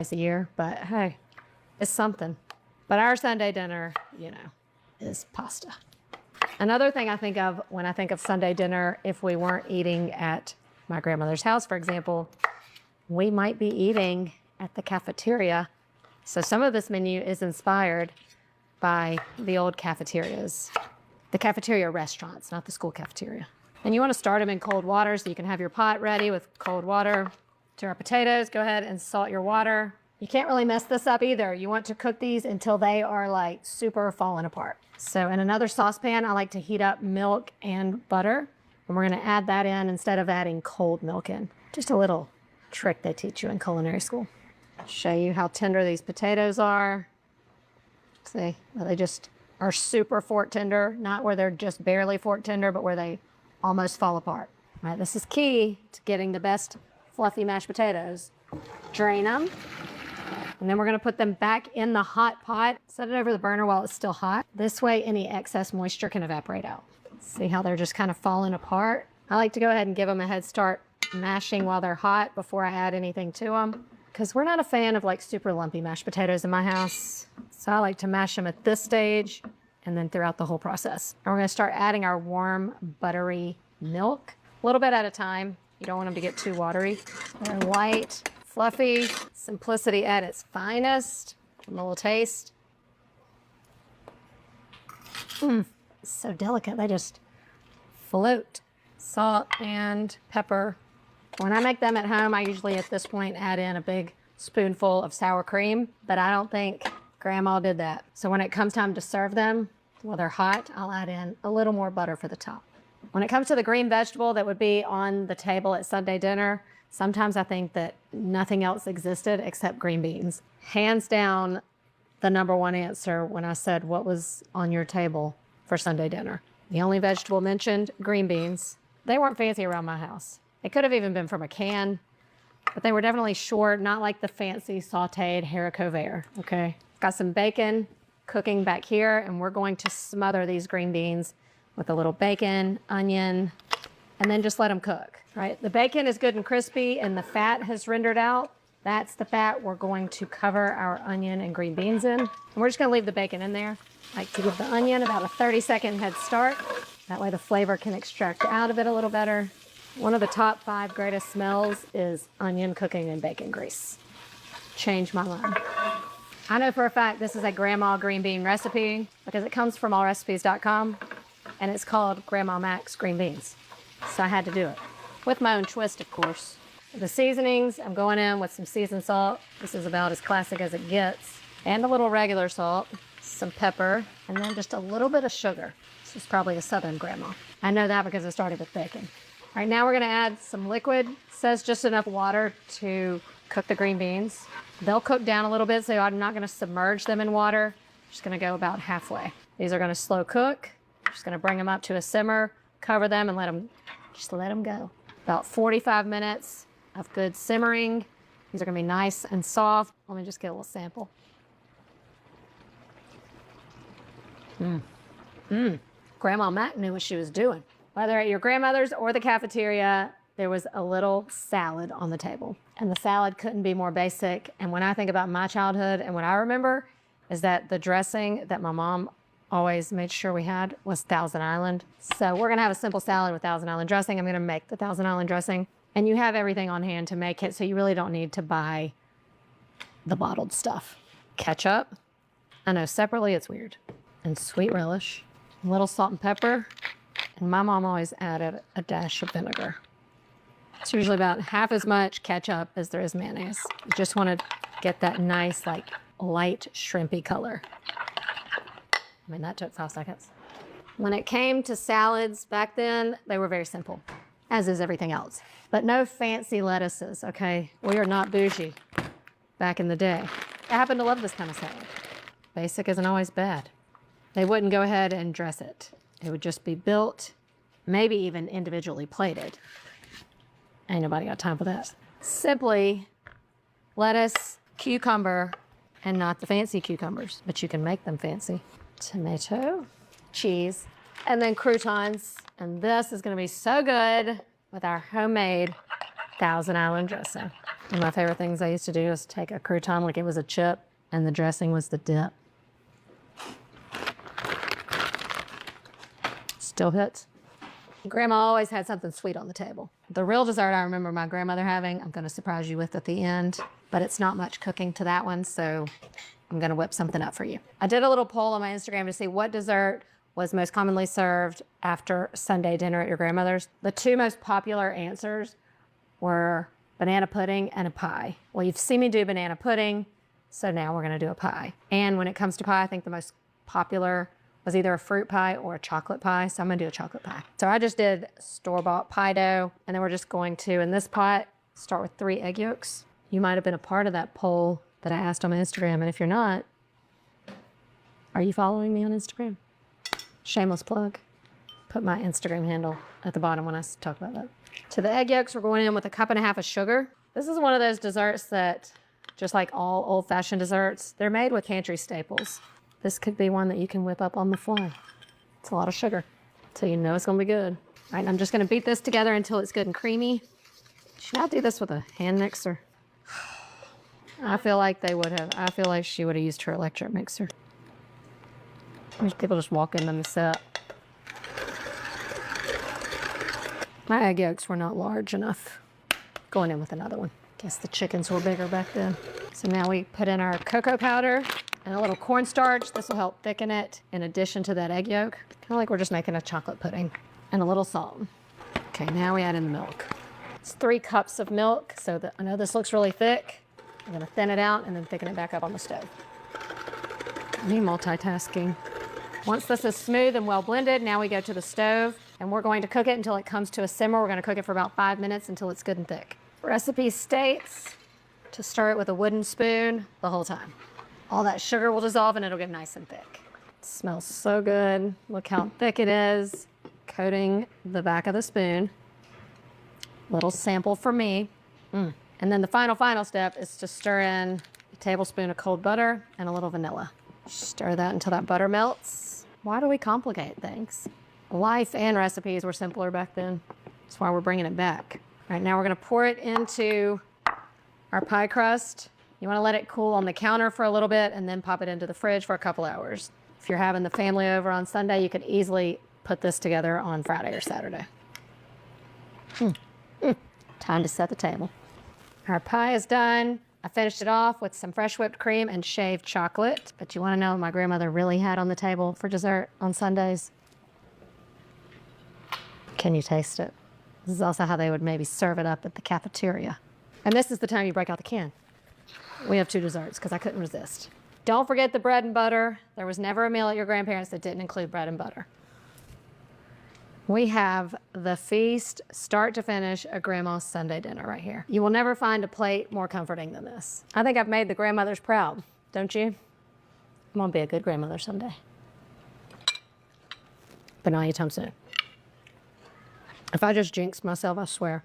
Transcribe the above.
a year, but hey, it's something. But our Sunday dinner, you know, is pasta. Another thing I think of when I think of Sunday dinner, if we weren't eating at my grandmother's house, for example, we might be eating at the cafeteria. So some of this menu is inspired by the old cafeterias, the cafeteria restaurants, not the school cafeteria. And you want to start them in cold water so you can have your pot ready with cold water. To our potatoes, go ahead and salt your water. You can't really mess this up either. You want to cook these until they are like super falling apart. So in another saucepan, I like to heat up milk and butter. And we're gonna add that in instead of adding cold milk in. Just a little trick they teach you in culinary school. Show you how tender these potatoes are. See, they just are super fork tender, not where they're just barely fork tender, but where they almost fall apart. All right, this is key to getting the best fluffy mashed potatoes. Drain them. And then we're gonna put them back in the hot pot. Set it over the burner while it's still hot. This way, any excess moisture can evaporate out. See how they're just kind of falling apart? I like to go ahead and give them a head start mashing while they're hot before I add anything to them. Because we're not a fan of like super lumpy mashed potatoes in my house. So I like to mash them at this stage and then throughout the whole process. And we're gonna start adding our warm, buttery milk, a little bit at a time. You don't want them to get too watery. They're light, fluffy, simplicity at its finest. A little taste. So delicate, they just float. Salt and pepper. When I make them at home, I usually at this point add in a big spoonful of sour cream, but I don't think Grandma did that. So when it comes time to serve them, while they're hot, I'll add in a little more butter for the top. When it comes to the green vegetable that would be on the table at Sunday dinner, sometimes I think that nothing else existed except green beans. Hands down, the number one answer when I said what was on your table for Sunday dinner. The only vegetable mentioned, green beans. They weren't fancy around my house. They could have even been from a can, but they were definitely short, not like the fancy sauteed haricot vert, okay? Got some bacon cooking back here, and we're going to smother these green beans with a little bacon, onion, and then just let them cook, right? The bacon is good and crispy, and the fat has rendered out. That's the fat we're going to cover our onion and green beans in. And we're just gonna leave the bacon in there. I like to give the onion about a 30-second head start. That way the flavor can extract out of it a little better. One of the top 5 greatest smells is onion cooking in bacon grease. Changed my mind. I know for a fact this is a grandma green bean recipe because it comes from allrecipes.com and it's called Grandma Mac's green beans. So I had to do it with my own twist, of course. The seasonings, I'm going in with some seasoned salt. This is about as classic as it gets. And a little regular salt, some pepper, and then just a little bit of sugar. This is probably a Southern grandma. I know that because it started with bacon. All right, now we're gonna add some liquid. It says just enough water to cook the green beans. They'll cook down a little bit, so I'm not gonna submerge them in water. Just gonna go about halfway. These are gonna slow cook. Just gonna bring them up to a simmer, cover them, and let them go. About 45 minutes of good simmering. These are gonna be nice and soft. Let me just get a little sample. Grandma Mac knew what she was doing. Whether at your grandmother's or the cafeteria, there was a little salad on the table. And the salad couldn't be more basic. And when I think about my childhood and what I remember is that the dressing that my mom always made sure we had was Thousand Island. So we're gonna have a simple salad with Thousand Island dressing. I'm gonna make the Thousand Island dressing. And you have everything on hand to make it, so you really don't need to buy the bottled stuff. Ketchup, I know separately it's weird. And sweet relish, a little salt and pepper. And my mom always added a dash of vinegar. It's usually about half as much ketchup as there is mayonnaise. You just want to get that nice, like, light shrimpy color. I mean, that took 5 seconds. When it came to salads back then, they were very simple, as is everything else. But no fancy lettuces, okay? We are not bougie back in the day. I happen to love this kind of salad. Basic isn't always bad. They wouldn't go ahead and dress it. It would just be built, maybe even individually plated. Ain't nobody got time for that. Simply lettuce, cucumber, and not the fancy cucumbers, but you can make them fancy. Tomato, cheese, and then croutons. And this is gonna be so good with our homemade Thousand Island dressing. One of my favorite things I used to do is take a crouton like it was a chip and the dressing was the dip. Still hits. Grandma always had something sweet on the table. The real dessert I remember my grandmother having, I'm going to surprise you with at the end, but it's not much cooking to that one, so I'm going to whip something up for you. I did a little poll on my Instagram to see what dessert was most commonly served after Sunday dinner at your grandmother's. The two most popular answers were banana pudding and a pie. Well, you've seen me do banana pudding, so now we're going to do a pie. And when it comes to pie, I think the most popular was either a fruit pie or a chocolate pie, so I'm gonna do a chocolate pie. So I just did store-bought pie dough, and then we're just going to, in this pot, start with 3 egg yolks. You might have been a part of that poll that I asked on my Instagram, and if you're not, are you following me on Instagram? Shameless plug. Put my Instagram handle at the bottom when I talk about that. To the egg yolks, we're going in with 1.5 cups of sugar. This is one of those desserts that, just like all old-fashioned desserts, they're made with pantry staples. This could be one that you can whip up on the fly. It's a lot of sugar, so you know it's gonna be good. All right, I'm just gonna beat this together until it's good and creamy. Should I do this with a hand mixer? I feel like they would have. I feel like she would have used her electric mixer. There's people just walking in the set. My egg yolks were not large enough. Going in with another one. Guess the chickens were bigger back then. So now we put in our cocoa powder and a little cornstarch. This will help thicken it in addition to that egg yolk. Kind of like we're just making a chocolate pudding. And a little salt. Okay, now we add in the milk. It's 3 cups of milk, so that I know this looks really thick. I'm gonna thin it out and then thicken it back up on the stove. Me multitasking. Once this is smooth and well blended, now we go to the stove and we're going to cook it until it comes to a simmer. We're gonna cook it for about 5 minutes until it's good and thick. Recipe states to stir it with a wooden spoon the whole time. All that sugar will dissolve and it'll get nice and thick. It smells so good. Look how thick it is. Coating the back of the spoon. Little sample for me. And then the final step is to stir in a tablespoon of cold butter and a little vanilla. Stir that until that butter melts. Why do we complicate things? Life and recipes were simpler back then. That's why we're bringing it back. All right, now we're gonna pour it into our pie crust. You wanna let it cool on the counter for a little bit and then pop it into the fridge for a couple hours. If you're having the family over on Sunday, you could easily put this together on Friday or Saturday. Time to set the table. Our pie is done. I finished it off with some fresh whipped cream and shaved chocolate. But you wanna know what my grandmother really had on the table for dessert on Sundays? Can you taste it? This is also how they would maybe serve it up at the cafeteria. And this is the time you break out the can. We have 2 desserts because I couldn't resist. Don't forget the bread and butter. There was never a meal at your grandparents that didn't include bread and butter. We have the feast, start to finish, a grandma's Sunday dinner right here. You will never find a plate more comforting than this. I think I've made the grandmothers proud, don't you? I'm gonna be a good grandmother someday. But not anytime soon. If I just jinx myself, I swear.